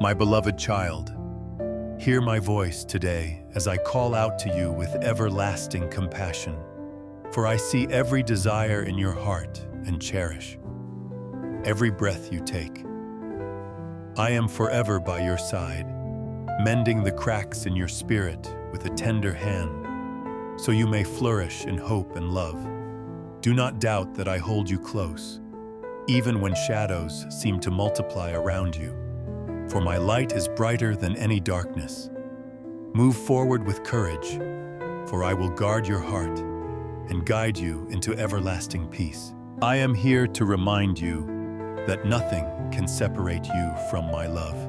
My beloved child, hear my voice today as I call out to you with everlasting compassion, for I see every desire in your heart and cherish every breath you take. I am forever by your side, mending the cracks in your spirit with a tender hand, so you may flourish in hope and love. Do not doubt that I hold you close, even when shadows seem to multiply around you, for my light is brighter than any darkness. Move forward with courage, for I will guard your heart and guide you into everlasting peace. I am here to remind you that nothing can separate you from my love,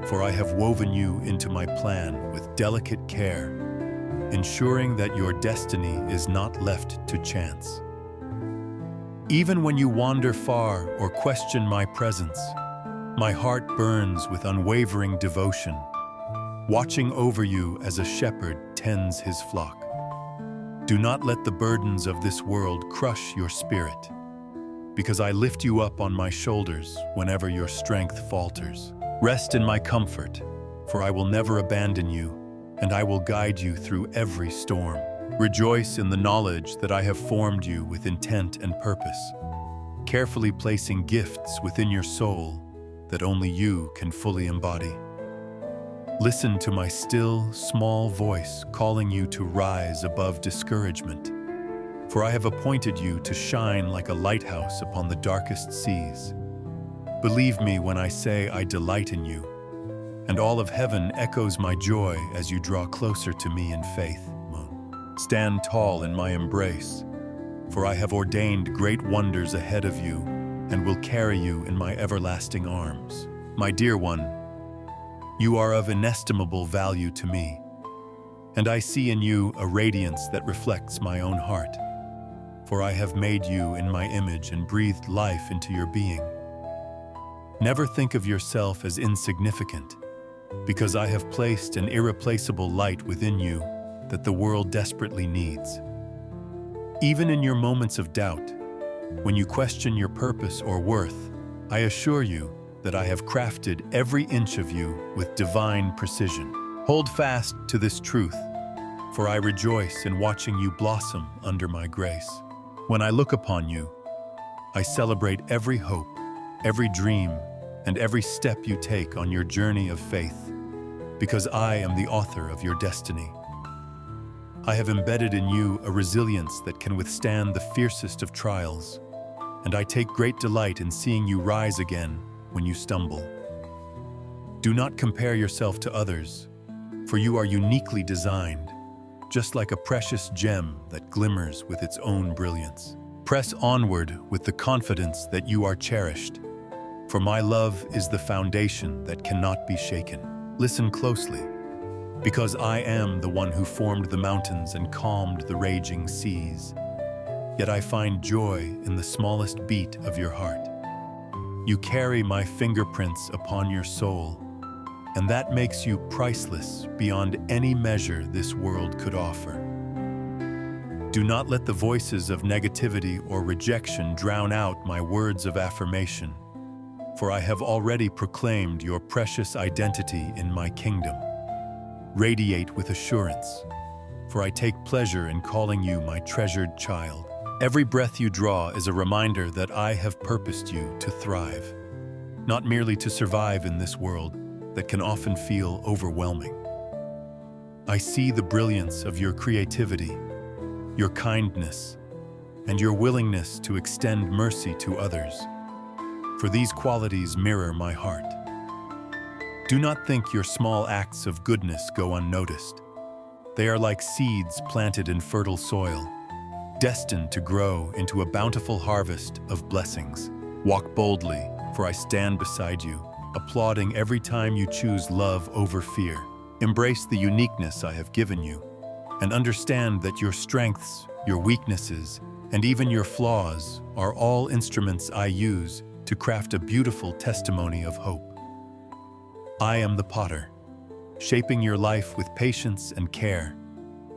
for I have woven you into my plan with delicate care, ensuring that your destiny is not left to chance. Even when you wander far or question my presence, my heart burns with unwavering devotion, watching over you as a shepherd tends his flock. Do not let the burdens of this world crush your spirit, because I lift you up on my shoulders whenever your strength falters. Rest in my comfort, for I will never abandon you, and I will guide you through every storm. Rejoice in the knowledge that I have formed you with intent and purpose, carefully placing gifts within your soul that only you can fully embody. Listen to my still, small voice calling you to rise above discouragement, for I have appointed you to shine like a lighthouse upon the darkest seas. Believe me when I say I delight in you, and all of heaven echoes my joy as you draw closer to me in faith. Stand tall in my embrace, for I have ordained great wonders ahead of you and will carry you in my everlasting arms. My dear one, you are of inestimable value to me, and I see in you a radiance that reflects my own heart, for I have made you in my image and breathed life into your being. Never think of yourself as insignificant, because I have placed an irreplaceable light within you that the world desperately needs. Even in your moments of doubt, when you question your purpose or worth, I assure you that I have crafted every inch of you with divine precision. Hold fast to this truth, for I rejoice in watching you blossom under my grace. When I look upon you, I celebrate every hope, every dream, and every step you take on your journey of faith, because I am the author of your destiny. I have embedded in you a resilience that can withstand the fiercest of trials, and I take great delight in seeing you rise again when you stumble. Do not compare yourself to others, for you are uniquely designed, just like a precious gem that glimmers with its own brilliance. Press onward with the confidence that you are cherished, for my love is the foundation that cannot be shaken. Listen closely, because I am the one who formed the mountains and calmed the raging seas. Yet I find joy in the smallest beat of your heart. You carry my fingerprints upon your soul, and that makes you priceless beyond any measure this world could offer. Do not let the voices of negativity or rejection drown out my words of affirmation, for I have already proclaimed your precious identity in my kingdom. Radiate with assurance, for I take pleasure in calling you my treasured child. Every breath you draw is a reminder that I have purposed you to thrive, not merely to survive in this world that can often feel overwhelming. I see the brilliance of your creativity, your kindness, and your willingness to extend mercy to others, for these qualities mirror my heart. Do not think your small acts of goodness go unnoticed. They are like seeds planted in fertile soil, destined to grow into a bountiful harvest of blessings. Walk boldly, for I stand beside you, applauding every time you choose love over fear. Embrace the uniqueness I have given you, and understand that your strengths, your weaknesses, and even your flaws are all instruments I use to craft a beautiful testimony of hope. I am the potter, shaping your life with patience and care,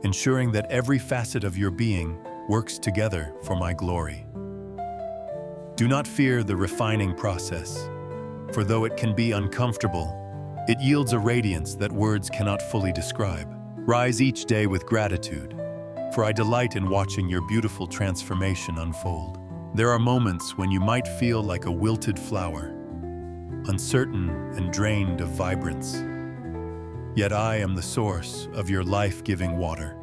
ensuring that every facet of your being works together for my glory. Do not fear the refining process, For though it can be uncomfortable, it yields a radiance that words cannot fully describe. Rise each day with gratitude, for I delight in watching your beautiful transformation unfold. There are moments when you might feel like a wilted flower, uncertain and drained of vibrance. Yet I am the source of your life-giving water.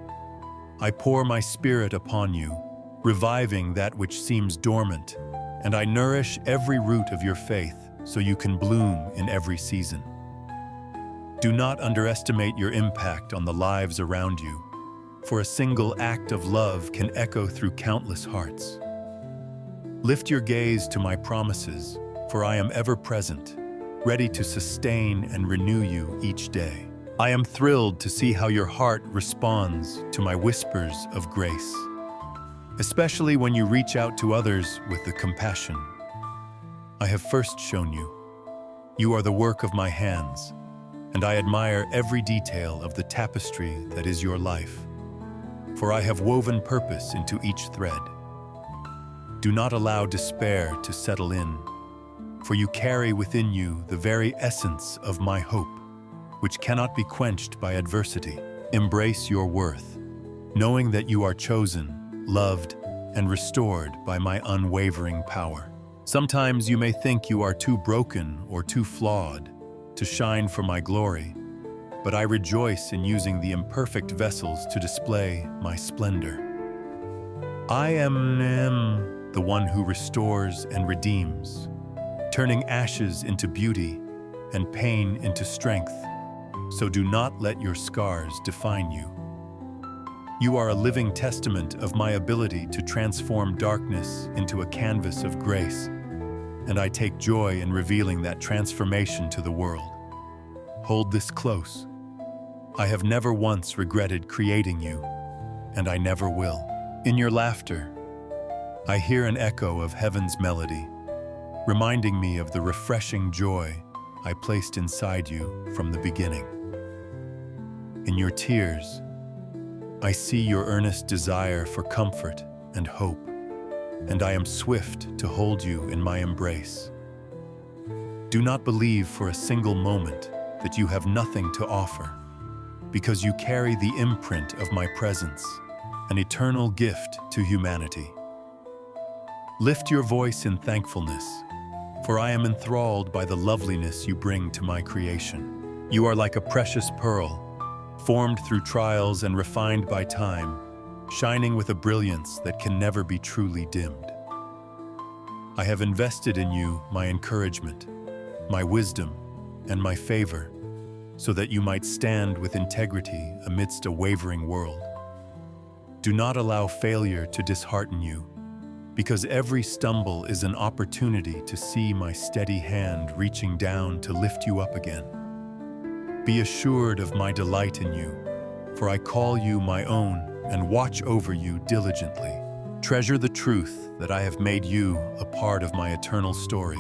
I pour my spirit upon you, reviving that which seems dormant, and I nourish every root of your faith so you can bloom in every season. Do not underestimate your impact on the lives around you, for a single act of love can echo through countless hearts. Lift your gaze to my promises, for I am ever present, ready to sustain and renew you each day. I am thrilled to see how your heart responds to my whispers of grace, especially when you reach out to others with the compassion I have first shown you. You are the work of my hands, and I admire every detail of the tapestry that is your life, for I have woven purpose into each thread. Do not allow despair to settle in, for you carry within you the very essence of my hope, which cannot be quenched by adversity. Embrace your worth, knowing that you are chosen, loved, and restored by my unwavering power. Sometimes you may think you are too broken or too flawed to shine for my glory, but I rejoice in using the imperfect vessels to display my splendor. I am the one who restores and redeems, turning ashes into beauty and pain into strength. So do not let your scars define you. You are a living testament of my ability to transform darkness into a canvas of grace, and I take joy in revealing that transformation to the world. Hold this close. I have never once regretted creating you, and I never will. In your laughter, I hear an echo of heaven's melody, reminding me of the refreshing joy I placed inside you from the beginning. In your tears, I see your earnest desire for comfort and hope, and I am swift to hold you in my embrace. Do not believe for a single moment that you have nothing to offer, because you carry the imprint of my presence, an eternal gift to humanity. Lift your voice in thankfulness, for I am enthralled by the loveliness you bring to my creation. You are like a precious pearl, formed through trials and refined by time, shining with a brilliance that can never be truly dimmed. I have invested in you my encouragement, my wisdom, and my favor, so that you might stand with integrity amidst a wavering world. Do not allow failure to dishearten you, because every stumble is an opportunity to see my steady hand reaching down to lift you up again. Be assured of my delight in you, for I call you my own and watch over you diligently. Treasure the truth that I have made you a part of my eternal story,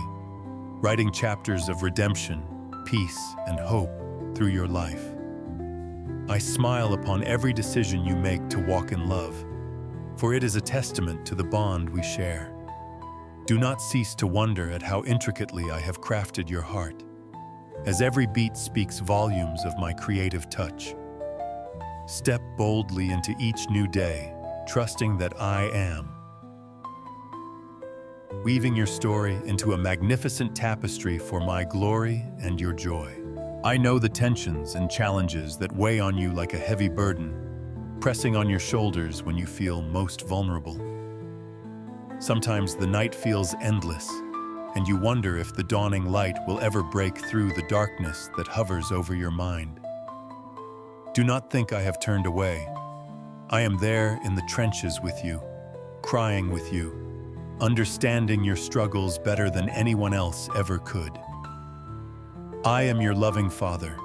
writing chapters of redemption, peace, and hope through your life. I smile upon every decision you make to walk in love, for it is a testament to the bond we share. Do not cease to wonder at how intricately I have crafted your heart, as every beat speaks volumes of my creative touch. Step boldly into each new day, trusting that I am weaving your story into a magnificent tapestry for my glory and your joy. I know the tensions and challenges that weigh on you like a heavy burden, pressing on your shoulders when you feel most vulnerable. Sometimes the night feels endless, and you wonder if the dawning light will ever break through the darkness that hovers over your mind. Do not think I have turned away. I am there in the trenches with you, crying with you, understanding your struggles better than anyone else ever could. I am your loving Father,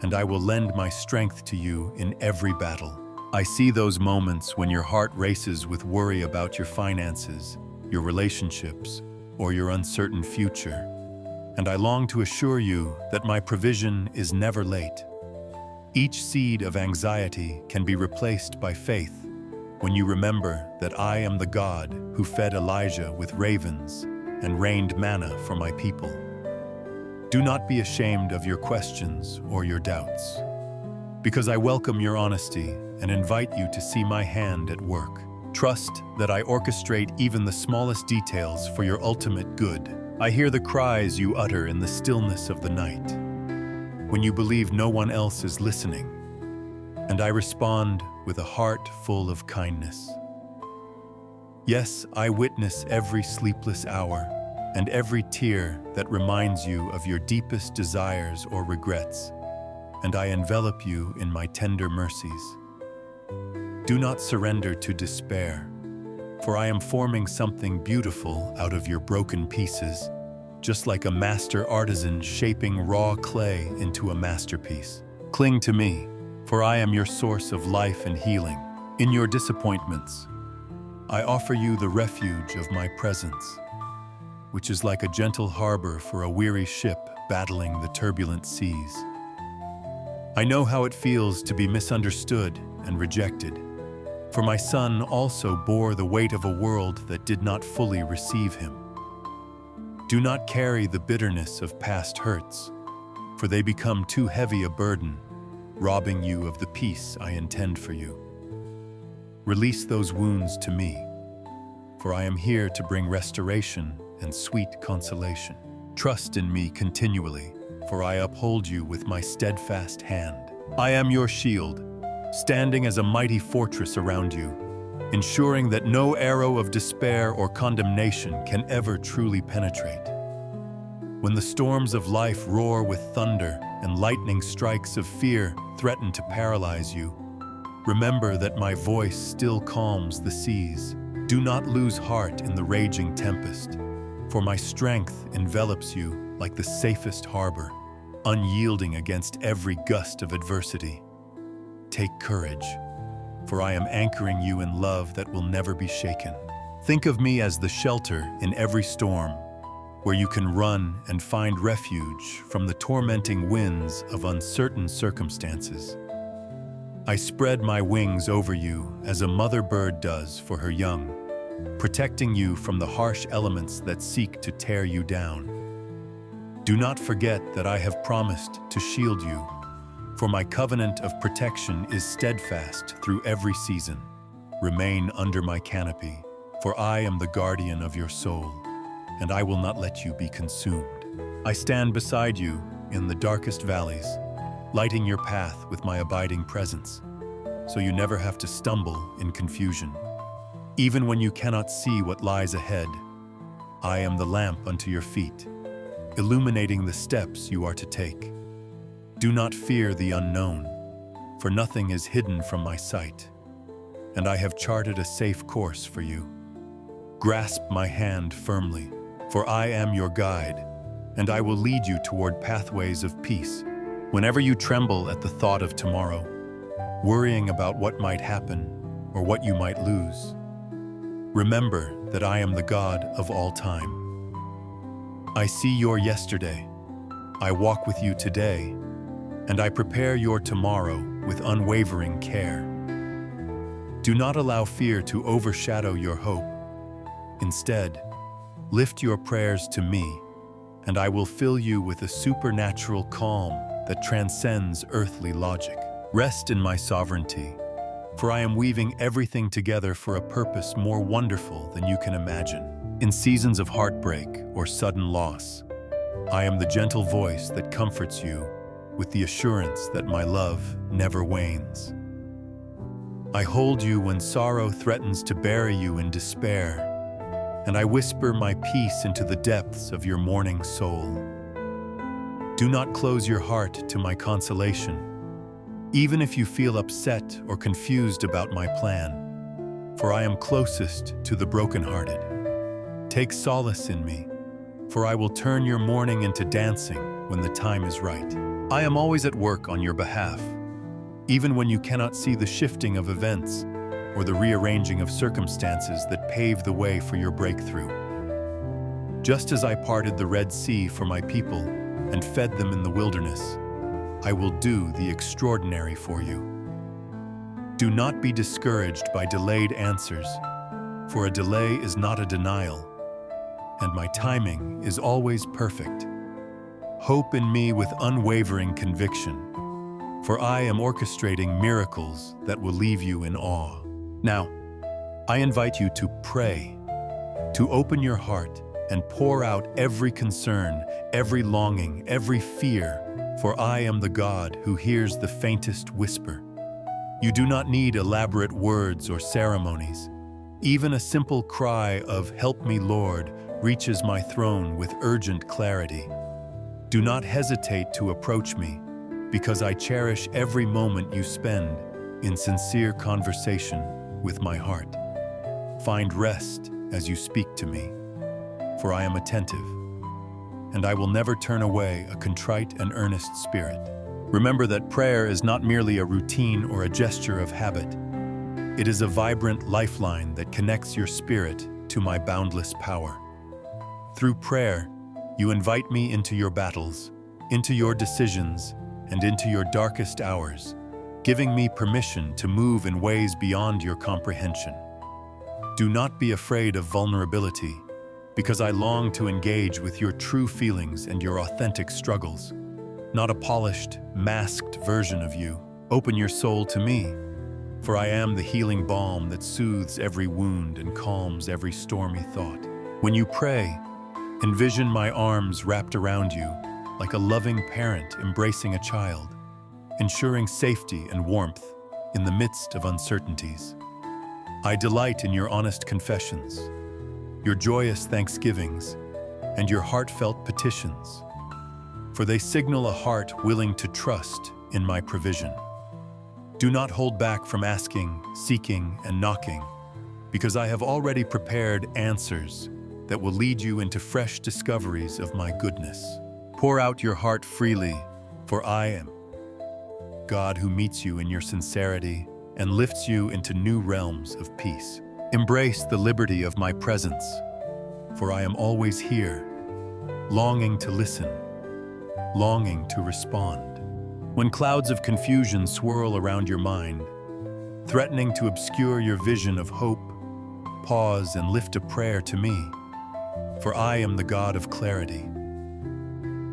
and I will lend my strength to you in every battle. I see those moments when your heart races with worry about your finances, your relationships, or your uncertain future, and I long to assure you that my provision is never late. Each seed of anxiety can be replaced by faith when you remember that I am the God who fed Elijah with ravens and rained manna for my people. Do not be ashamed of your questions or your doubts, because I welcome your honesty and invite you to see my hand at work. Trust that I orchestrate even the smallest details for your ultimate good. I hear the cries you utter in the stillness of the night, when you believe no one else is listening, and I respond with a heart full of kindness. Yes, I witness every sleepless hour and every tear that reminds you of your deepest desires or regrets, and I envelop you in my tender mercies. Do not surrender to despair, for I am forming something beautiful out of your broken pieces, just like a master artisan shaping raw clay into a masterpiece. Cling to me, for I am your source of life and healing. In your disappointments, I offer you the refuge of my presence, which is like a gentle harbor for a weary ship battling the turbulent seas. I know how it feels to be misunderstood and rejected, for my son also bore the weight of a world that did not fully receive him. Do not carry the bitterness of past hurts, for they become too heavy a burden, robbing you of the peace I intend for you. Release those wounds to me, for I am here to bring restoration and sweet consolation. Trust in me continually, for I uphold you with my steadfast hand. I am your shield, standing as a mighty fortress around you, ensuring that no arrow of despair or condemnation can ever truly penetrate. When the storms of life roar with thunder and lightning strikes of fear threaten to paralyze you, remember that my voice still calms the seas. Do not lose heart in the raging tempest, for my strength envelops you like the safest harbor, unyielding against every gust of adversity. Take courage, for I am anchoring you in love that will never be shaken. Think of me as the shelter in every storm, where you can run and find refuge from the tormenting winds of uncertain circumstances. I spread my wings over you as a mother bird does for her young, protecting you from the harsh elements that seek to tear you down. Do not forget that I have promised to shield you, for my covenant of protection is steadfast through every season. Remain under my canopy, for I am the guardian of your soul, and I will not let you be consumed. I stand beside you in the darkest valleys, lighting your path with my abiding presence, so you never have to stumble in confusion. Even when you cannot see what lies ahead, I am the lamp unto your feet, illuminating the steps you are to take. Do not fear the unknown, for nothing is hidden from my sight, and I have charted a safe course for you. Grasp my hand firmly, for I am your guide, and I will lead you toward pathways of peace. Whenever you tremble at the thought of tomorrow, worrying about what might happen or what you might lose, remember that I am the God of all time. I see your yesterday, I walk with you today, and I prepare your tomorrow with unwavering care. Do not allow fear to overshadow your hope. Instead, lift your prayers to me, and I will fill you with a supernatural calm that transcends earthly logic. Rest in my sovereignty, for I am weaving everything together for a purpose more wonderful than you can imagine. In seasons of heartbreak or sudden loss, I am the gentle voice that comforts you with the assurance that my love never wanes. I hold you when sorrow threatens to bury you in despair, and I whisper my peace into the depths of your mourning soul. Do not close your heart to my consolation, even if you feel upset or confused about my plan, for I am closest to the brokenhearted. Take solace in me, for I will turn your mourning into dancing when the time is right. I am always at work on your behalf, even when you cannot see the shifting of events or the rearranging of circumstances that pave the way for your breakthrough. Just as I parted the Red Sea for my people and fed them in the wilderness, I will do the extraordinary for you. Do not be discouraged by delayed answers, for a delay is not a denial, and my timing is always perfect. Hope in me with unwavering conviction, for I am orchestrating miracles that will leave you in awe. Now, I invite you to pray, to open your heart and pour out every concern, every longing, every fear, for I am the God who hears the faintest whisper. You do not need elaborate words or ceremonies. Even a simple cry of "Help me, Lord," reaches my throne with urgent clarity. Do not hesitate to approach me, because I cherish every moment you spend in sincere conversation with my heart. Find rest as you speak to me, for I am attentive, and I will never turn away a contrite and earnest spirit. Remember that prayer is not merely a routine or a gesture of habit. It is a vibrant lifeline that connects your spirit to my boundless power. Through prayer, you invite me into your battles, into your decisions, and into your darkest hours, giving me permission to move in ways beyond your comprehension. Do not be afraid of vulnerability, because I long to engage with your true feelings and your authentic struggles. Not a polished, masked version of you. Open your soul to me, for I am the healing balm that soothes every wound and calms every stormy thought. When you pray, envision my arms wrapped around you, like a loving parent embracing a child, ensuring safety and warmth in the midst of uncertainties. I delight in your honest confessions, your joyous thanksgivings, and your heartfelt petitions, for they signal a heart willing to trust in my provision. Do not hold back from asking, seeking, and knocking, because I have already prepared answers that will lead you into fresh discoveries of my goodness. Pour out your heart freely, for I am God who meets you in your sincerity and lifts you into new realms of peace. Embrace the liberty of my presence, for I am always here, longing to listen, longing to respond. When clouds of confusion swirl around your mind, threatening to obscure your vision of hope, pause and lift a prayer to me, for I am the God of clarity.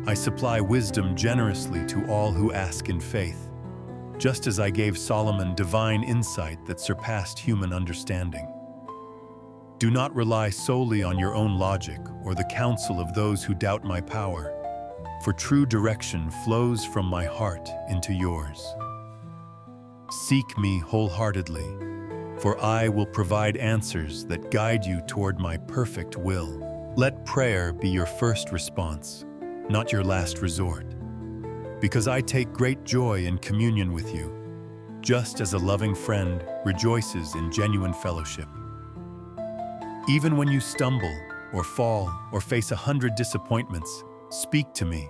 I supply wisdom generously to all who ask in faith, just as I gave Solomon divine insight that surpassed human understanding. Do not rely solely on your own logic or the counsel of those who doubt my power, for true direction flows from my heart into yours. Seek me wholeheartedly, for I will provide answers that guide you toward my perfect will. Let prayer be your first response, not your last resort, because I take great joy in communion with you, just as a loving friend rejoices in genuine fellowship. Even when you stumble or fall or face 100 disappointments, speak to me,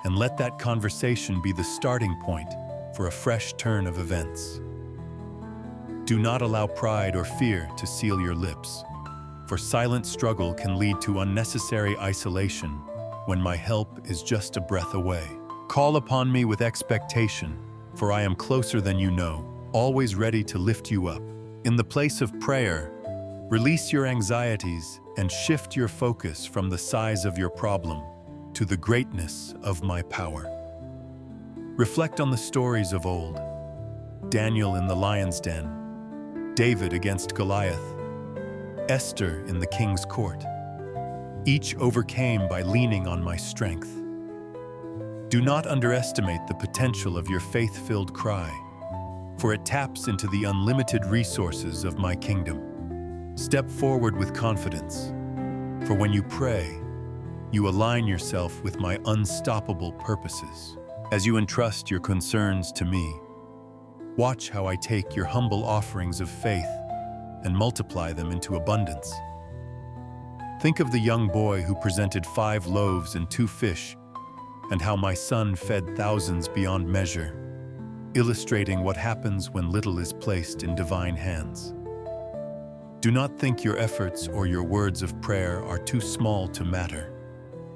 and let that conversation be the starting point for a fresh turn of events. Do not allow pride or fear to seal your lips, for silent struggle can lead to unnecessary isolation when my help is just a breath away. Call upon me with expectation, for I am closer than you know, always ready to lift you up. In the place of prayer, release your anxieties and shift your focus from the size of your problem to the greatness of my power. Reflect on the stories of old: Daniel in the lion's den, David against Goliath, Esther in the king's court. Each overcame by leaning on my strength. Do not underestimate the potential of your faith-filled cry, for it taps into the unlimited resources of my kingdom. Step forward with confidence, for when you pray, you align yourself with my unstoppable purposes. As you entrust your concerns to me, watch how I take your humble offerings of faith and multiply them into abundance. Think of the young boy who presented 5 loaves and 2 fish, and how my son fed thousands beyond measure, illustrating what happens when little is placed in divine hands. Do not think your efforts or your words of prayer are too small to matter,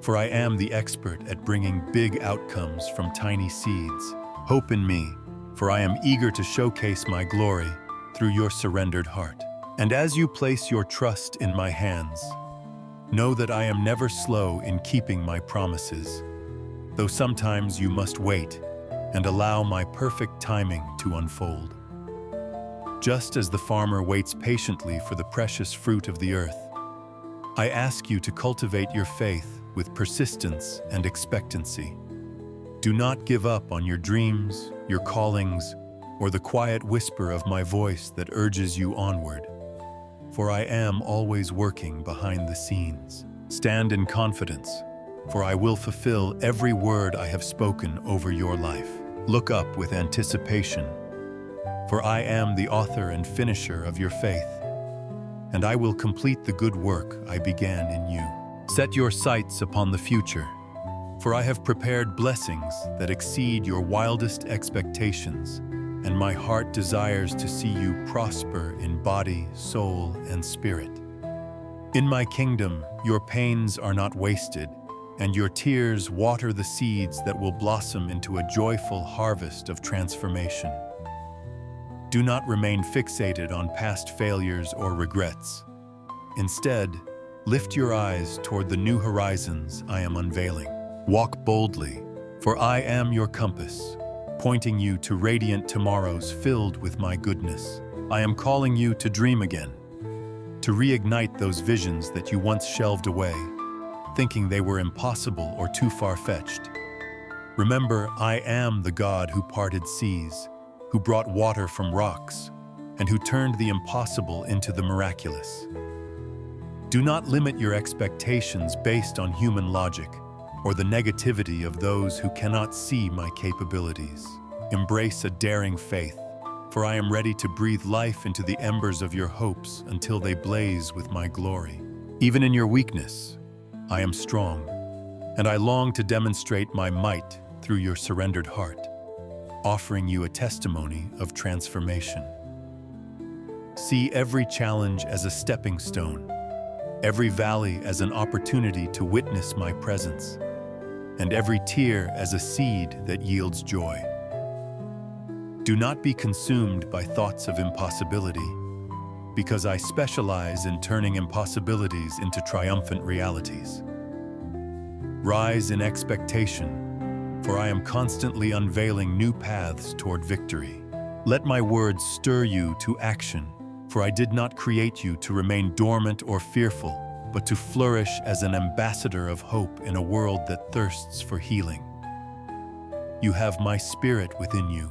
for I am the expert at bringing big outcomes from tiny seeds. Hope in me, for I am eager to showcase my glory through your surrendered heart. And as you place your trust in my hands, know that I am never slow in keeping my promises. though sometimes you must wait and allow my perfect timing to unfold. Just as the farmer waits patiently for the precious fruit of the earth, I ask you to cultivate your faith with persistence and expectancy. Do not give up on your dreams, your callings, or the quiet whisper of my voice that urges you onward. For I am always working behind the scenes. Stand in confidence, for I will fulfill every word I have spoken over your life. Look up with anticipation, for I am the author and finisher of your faith, and I will complete the good work I began in you. Set your sights upon the future, for I have prepared blessings that exceed your wildest expectations, and my heart desires to see you prosper in body, soul, and spirit. In my kingdom, your pains are not wasted, and your tears water the seeds that will blossom into a joyful harvest of transformation. Do not remain fixated on past failures or regrets. Instead, lift your eyes toward the new horizons I am unveiling. Walk boldly, for I am your compass, pointing you to radiant tomorrows filled with my goodness. I am calling you to dream again, to reignite those visions that you once shelved away, thinking they were impossible or too far-fetched. Remember, I am the God who parted seas, who brought water from rocks, and who turned the impossible into the miraculous. Do not limit your expectations based on human logic or the negativity of those who cannot see my capabilities. Embrace a daring faith, for I am ready to breathe life into the embers of your hopes until they blaze with my glory. Even in your weakness, I am strong, and I long to demonstrate my might through your surrendered heart, offering you a testimony of transformation. See every challenge as a stepping stone, every valley as an opportunity to witness my presence, and every tear as a seed that yields joy. Do not be consumed by thoughts of impossibility, because I specialize in turning impossibilities into triumphant realities. Rise in expectation, for I am constantly unveiling new paths toward victory. Let my words stir you to action, for I did not create you to remain dormant or fearful, but to flourish as an ambassador of hope in a world that thirsts for healing. You have my spirit within you,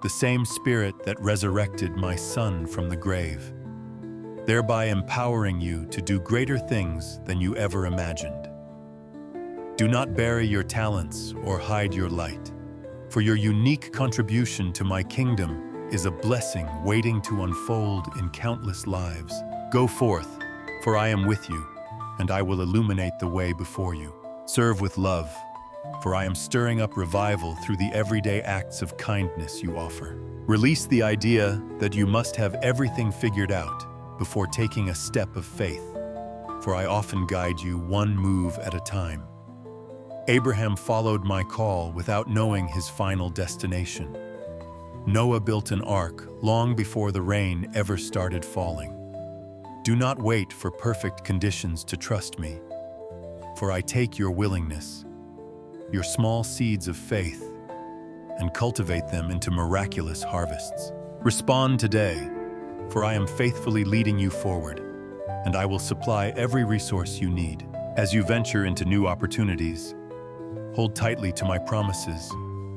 the same spirit that resurrected my son from the grave, thereby empowering you to do greater things than you ever imagined. Do not bury your talents or hide your light, for your unique contribution to my kingdom is a blessing waiting to unfold in countless lives. Go forth, for I am with you, and I will illuminate the way before you. Serve with love, for I am stirring up revival through the everyday acts of kindness you offer. Release the idea that you must have everything figured out before taking a step of faith, for I often guide you one move at a time. Abraham followed my call without knowing his final destination. Noah built an ark long before the rain ever started falling. Do not wait for perfect conditions to trust me, for I take your willingness, your small seeds of faith, and cultivate them into miraculous harvests. Respond today, for I am faithfully leading you forward, and I will supply every resource you need. As you venture into new opportunities, hold tightly to my promises,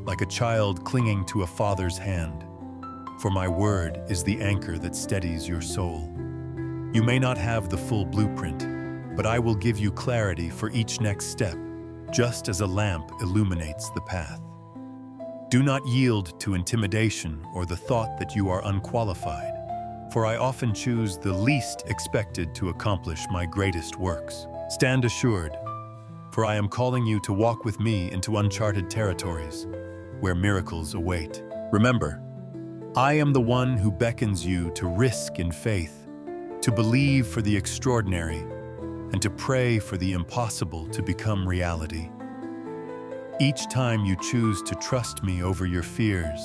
like a child clinging to a father's hand, for my word is the anchor that steadies your soul. You may not have the full blueprint, but I will give you clarity for each next step, just as a lamp illuminates the path. Do not yield to intimidation or the thought that you are unqualified, for I often choose the least expected to accomplish my greatest works. Stand assured, for I am calling you to walk with me into uncharted territories, where miracles await. Remember, I am the one who beckons you to risk in faith, to believe for the extraordinary, and to pray for the impossible to become reality. Each time you choose to trust me over your fears,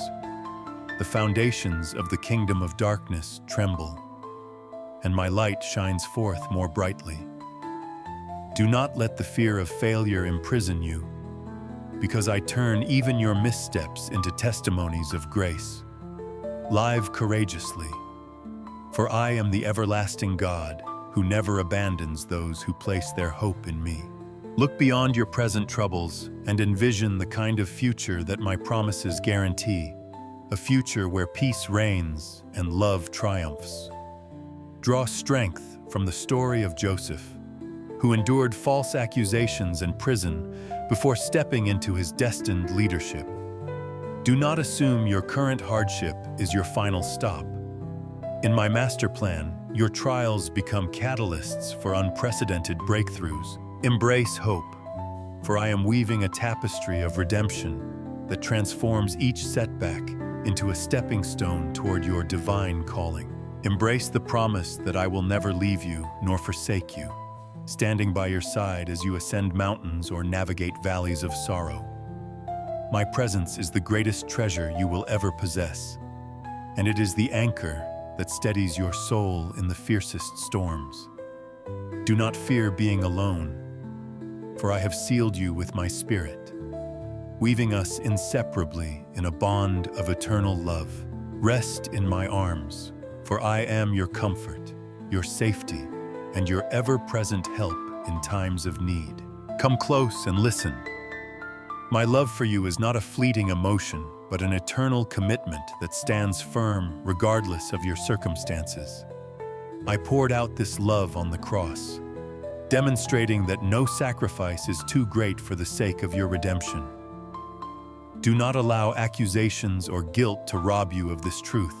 the foundations of the kingdom of darkness tremble, and my light shines forth more brightly. Do not let the fear of failure imprison you, because I turn even your missteps into testimonies of grace. Live courageously, for I am the everlasting God who never abandons those who place their hope in me. Look beyond your present troubles and envision the kind of future that my promises guarantee, a future where peace reigns and love triumphs. Draw strength from the story of Joseph, who endured false accusations and prison before stepping into his destined leadership. Do not assume your current hardship is your final stop. In my master plan, your trials become catalysts for unprecedented breakthroughs. Embrace hope, for I am weaving a tapestry of redemption that transforms each setback into a stepping stone toward your divine calling. Embrace the promise that I will never leave you nor forsake you, standing by your side as you ascend mountains or navigate valleys of sorrow. My presence is the greatest treasure you will ever possess, and it is the anchor that steadies your soul in the fiercest storms. Do not fear being alone, for I have sealed you with my spirit, weaving us inseparably in a bond of eternal love. Rest in my arms, for I am your comfort, your safety, and your ever-present help in times of need. Come close and listen. My love for you is not a fleeting emotion, but an eternal commitment that stands firm regardless of your circumstances. I poured out this love on the cross, demonstrating that no sacrifice is too great for the sake of your redemption. Do not allow accusations or guilt to rob you of this truth,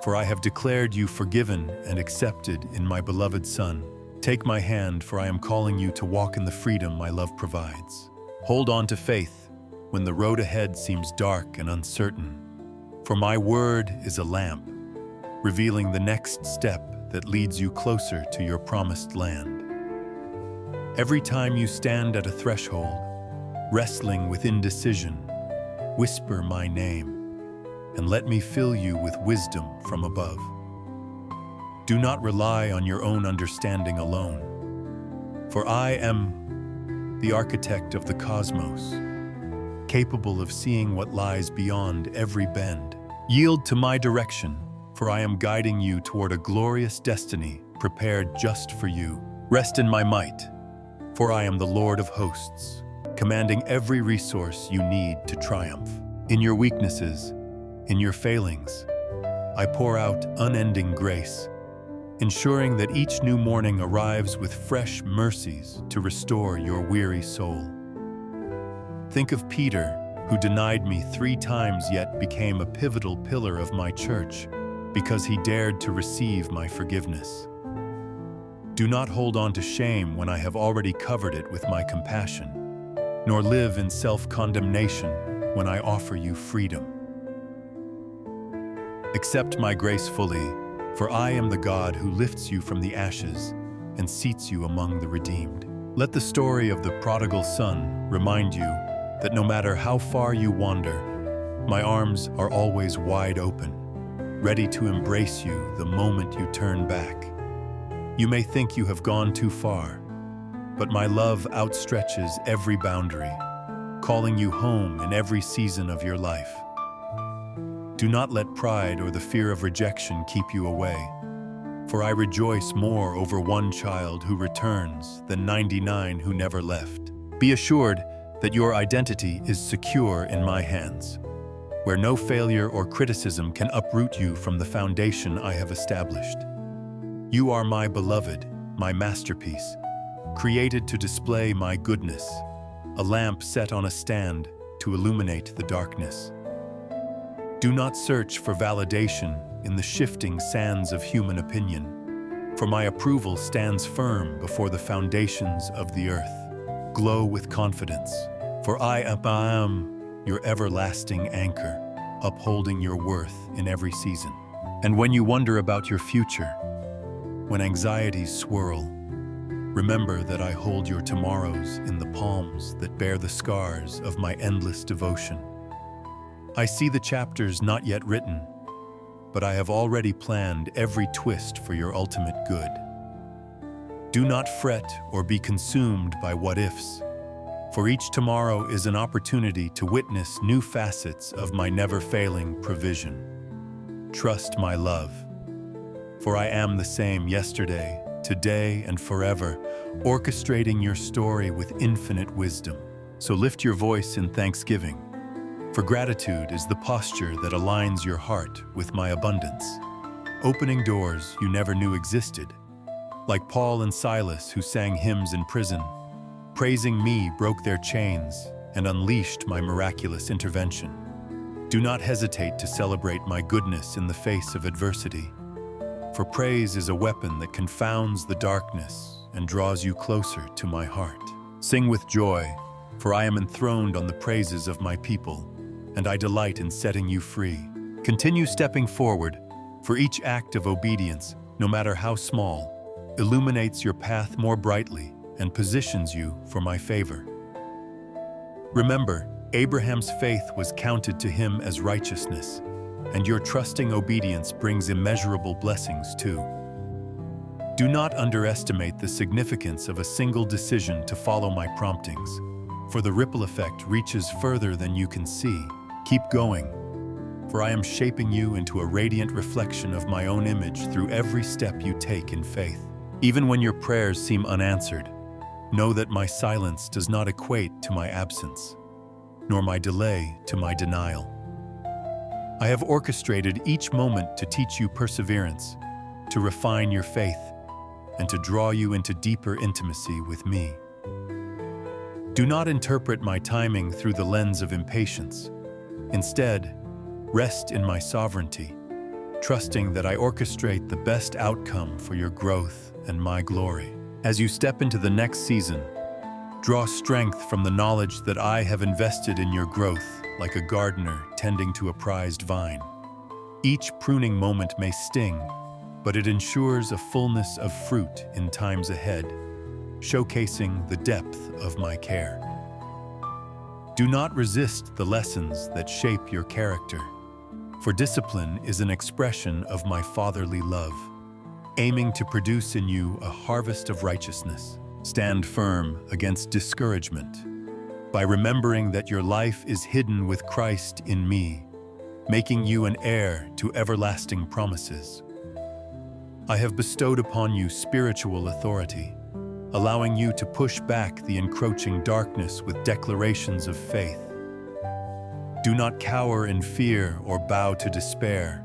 for I have declared you forgiven and accepted in my beloved Son. Take my hand, for I am calling you to walk in the freedom my love provides. Hold on to faith when the road ahead seems dark and uncertain, for my word is a lamp, revealing the next step that leads you closer to your promised land. Every time you stand at a threshold, wrestling with indecision, whisper my name, and let me fill you with wisdom from above. Do not rely on your own understanding alone, for I am the architect of the cosmos, capable of seeing what lies beyond every bend. Yield to my direction, for I am guiding you toward a glorious destiny prepared just for you. Rest in my might, for I am the Lord of hosts, commanding every resource you need to triumph. In your weaknesses, in your failings, I pour out unending grace, ensuring that each new morning arrives with fresh mercies to restore your weary soul. Think of Peter, who denied me 3 times yet became a pivotal pillar of my church because he dared to receive my forgiveness. Do not hold on to shame when I have already covered it with my compassion, nor live in self-condemnation when I offer you freedom. Accept my grace fully, for I am the God who lifts you from the ashes and seats you among the redeemed. Let the story of the prodigal son remind you that no matter how far you wander, my arms are always wide open, ready to embrace you the moment you turn back. You may think you have gone too far, but my love outstretches every boundary, calling you home in every season of your life. Do not let pride or the fear of rejection keep you away, for I rejoice more over one child who returns than 99 who never left. Be assured that your identity is secure in my hands, where no failure or criticism can uproot you from the foundation I have established. You are my beloved, my masterpiece, created to display my goodness, a lamp set on a stand to illuminate the darkness. Do not search for validation in the shifting sands of human opinion, for my approval stands firm before the foundations of the earth. Glow with confidence, for I am your everlasting anchor, upholding your worth in every season. And when you wonder about your future, when anxieties swirl, remember that I hold your tomorrows in the palms that bear the scars of my endless devotion. I see the chapters not yet written, but I have already planned every twist for your ultimate good. Do not fret or be consumed by what-ifs, For each tomorrow is an opportunity to witness new facets of my never-failing provision. Trust my love, for I am the same yesterday, today, and forever, orchestrating your story with infinite wisdom. So lift your voice in thanksgiving, for gratitude is the posture that aligns your heart with my abundance, opening doors you never knew existed. Like Paul and Silas, who sang hymns in prison, praising me broke their chains and unleashed my miraculous intervention. Do not hesitate to celebrate my goodness in the face of adversity, for praise is a weapon that confounds the darkness and draws you closer to my heart. Sing with joy, for I am enthroned on the praises of my people, and I delight in setting you free. Continue stepping forward, for each act of obedience, no matter how small, illuminates your path more brightly and positions you for my favor. Remember, Abraham's faith was counted to him as righteousness, and your trusting obedience brings immeasurable blessings too. Do not underestimate the significance of a single decision to follow my promptings, for the ripple effect reaches further than you can see. Keep going, for I am shaping you into a radiant reflection of my own image through every step you take in faith. Even when your prayers seem unanswered, know that my silence does not equate to my absence, nor my delay to my denial. I have orchestrated each moment to teach you perseverance, to refine your faith, and to draw you into deeper intimacy with me. Do not interpret my timing through the lens of impatience. Instead, rest in my sovereignty, trusting that I orchestrate the best outcome for your growth and my glory. As you step into the next season, draw strength from the knowledge that I have invested in your growth like a gardener tending to a prized vine. Each pruning moment may sting, but it ensures a fullness of fruit in times ahead, showcasing the depth of my care. Do not resist the lessons that shape your character, for discipline is an expression of my fatherly love, aiming to produce in you a harvest of righteousness. Stand firm against discouragement by remembering that your life is hidden with Christ in me, making you an heir to everlasting promises. I have bestowed upon you spiritual authority, allowing you to push back the encroaching darkness with declarations of faith. Do not cower in fear or bow to despair,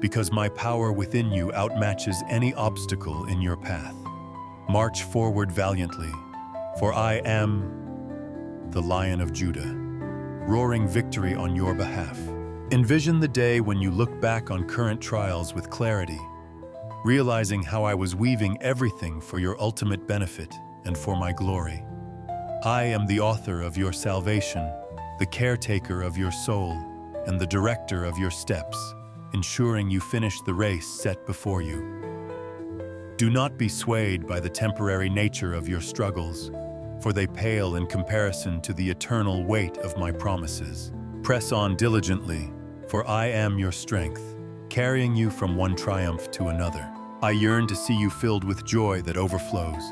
because my power within you outmatches any obstacle in your path. March forward valiantly, for I am the Lion of Judah, roaring victory on your behalf. Envision the day when you look back on current trials with clarity, realizing how I was weaving everything for your ultimate benefit and for my glory. I am the author of your salvation, the caretaker of your soul, and the director of your steps, ensuring you finish the race set before you. Do not be swayed by the temporary nature of your struggles, for they pale in comparison to the eternal weight of my promises. Press on diligently, for I am your strength, carrying you from one triumph to another. I yearn to see you filled with joy that overflows,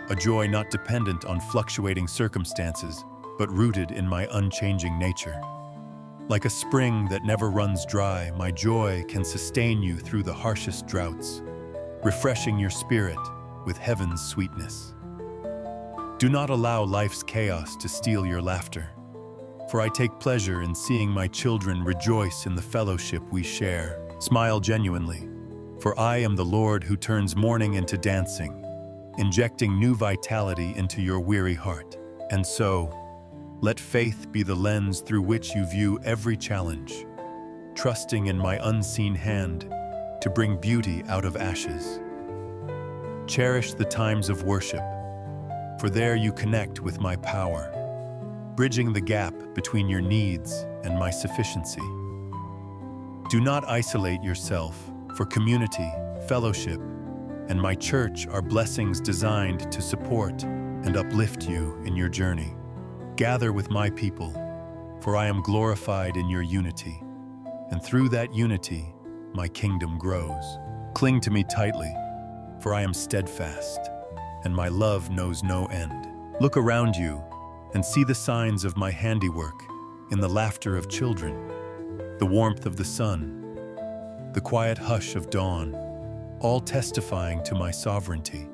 a joy not dependent on fluctuating circumstances, but rooted in my unchanging nature. Like a spring that never runs dry, my joy can sustain you through the harshest droughts, refreshing your spirit with heaven's sweetness. Do not allow life's chaos to steal your laughter, for I take pleasure in seeing my children rejoice in the fellowship we share. Smile genuinely, for I am the Lord who turns mourning into dancing, injecting new vitality into your weary heart. And so, let faith be the lens through which you view every challenge, trusting in my unseen hand to bring beauty out of ashes. Cherish the times of worship, for there you connect with my power, bridging the gap between your needs and my sufficiency. Do not isolate yourself, for community, fellowship, and my church are blessings designed to support and uplift you in your journey. Gather with my people, for I am glorified in your unity, and through that unity, my kingdom grows. Cling to me tightly, for I am steadfast, and my love knows no end. Look around you, and see the signs of my handiwork in the laughter of children, the warmth of the sun, the quiet hush of dawn, all testifying to my sovereignty.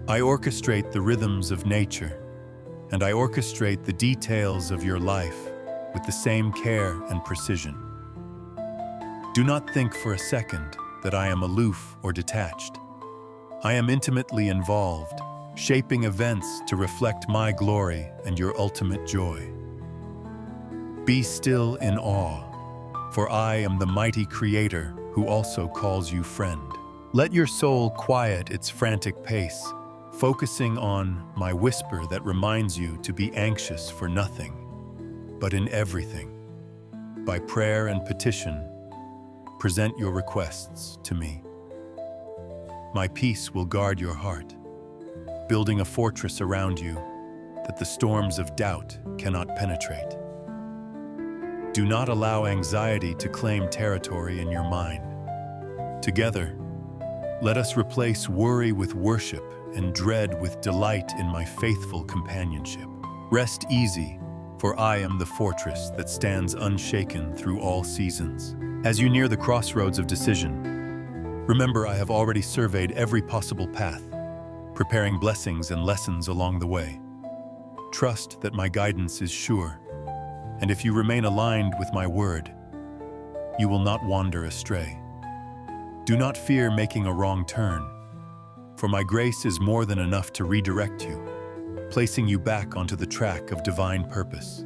I orchestrate the rhythms of nature, and I orchestrate the details of your life with the same care and precision. Do not think for a second that I am aloof or detached. I am intimately involved, shaping events to reflect my glory and your ultimate joy. Be still in awe, for I am the mighty Creator who also calls you friend. Let your soul quiet its frantic pace, focusing on my whisper that reminds you to be anxious for nothing, but in everything. By prayer and petition, present your requests to me. My peace will guard your heart, building a fortress around you that the storms of doubt cannot penetrate. Do not allow anxiety to claim territory in your mind. Together, let us replace worry with worship and dread with delight in my faithful companionship. Rest easy, for I am the fortress that stands unshaken through all seasons. As you near the crossroads of decision, remember I have already surveyed every possible path, preparing blessings and lessons along the way. Trust that my guidance is sure, and if you remain aligned with my word, you will not wander astray. Do not fear making a wrong turn, for my grace is more than enough to redirect you, placing you back onto the track of divine purpose.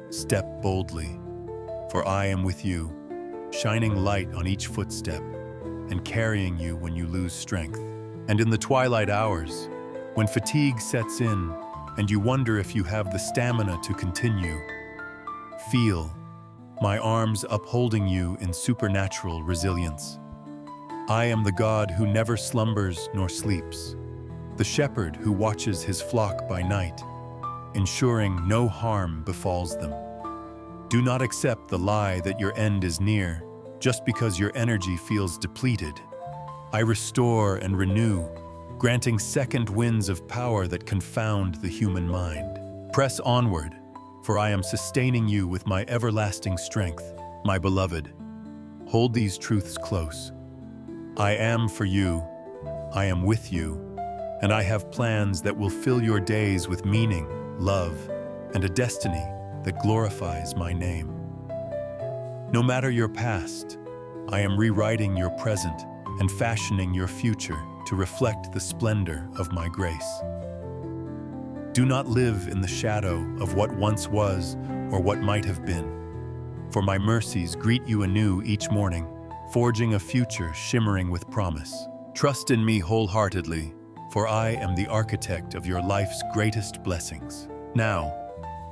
Step boldly, for I am with you, shining light on each footstep and carrying you when you lose strength. And in the twilight hours, when fatigue sets in and you wonder if you have the stamina to continue, feel my arms upholding you in supernatural resilience. I am the God who never slumbers nor sleeps, the shepherd who watches his flock by night, ensuring no harm befalls them. Do not accept the lie that your end is near just because your energy feels depleted. I restore and renew, granting second winds of power that confound the human mind. Press onward, for I am sustaining you with my everlasting strength. My beloved, hold these truths close. I am for you, I am with you, and I have plans that will fill your days with meaning, love, and a destiny that glorifies my name. No matter your past, I am rewriting your present and fashioning your future to reflect the splendor of my grace. Do not live in the shadow of what once was or what might have been, for my mercies greet you anew each morning, forging a future shimmering with promise. Trust in me wholeheartedly, for I am the architect of your life's greatest blessings. Now,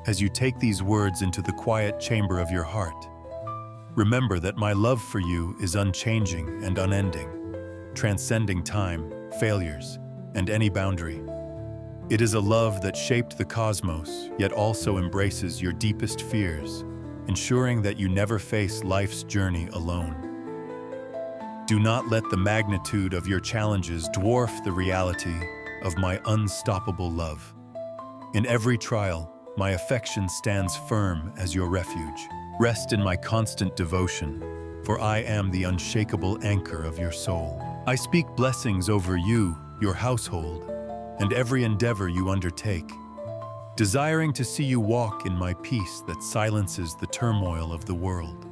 as you take these words into the quiet chamber of your heart, remember that my love for you is unchanging and unending, transcending time, failures, and any boundary. It is a love that shaped the cosmos, yet also embraces your deepest fears, ensuring that you never face life's journey alone. Do not let the magnitude of your challenges dwarf the reality of my unstoppable love. In every trial, my affection stands firm as your refuge. Rest in my constant devotion, for I am the unshakable anchor of your soul. I speak blessings over you, your household, and every endeavor you undertake, desiring to see you walk in my peace that silences the turmoil of the world.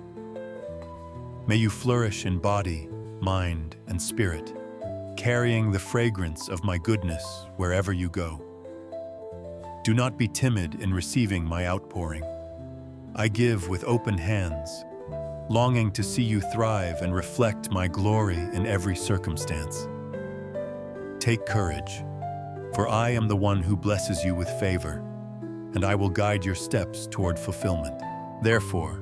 May you flourish in body, mind, and spirit, carrying the fragrance of my goodness wherever you go. Do not be timid in receiving my outpouring. I give with open hands, longing to see you thrive and reflect my glory in every circumstance. Take courage, for I am the one who blesses you with favor, and I will guide your steps toward fulfillment. Therefore,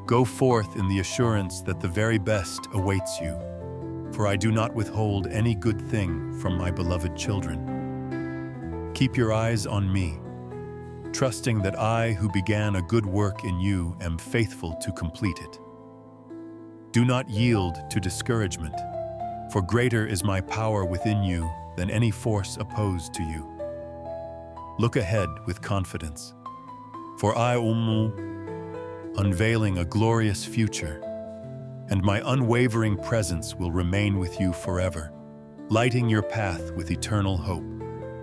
go forth in the assurance that the very best awaits you, for I do not withhold any good thing from my beloved children. Keep your eyes on me, trusting that I, who began a good work in you, am faithful to complete it. Do not yield to discouragement, for greater is my power within you than any force opposed to you. Look ahead with confidence, for I am unveiling a glorious future, and my unwavering presence will remain with you forever, lighting your path with eternal hope.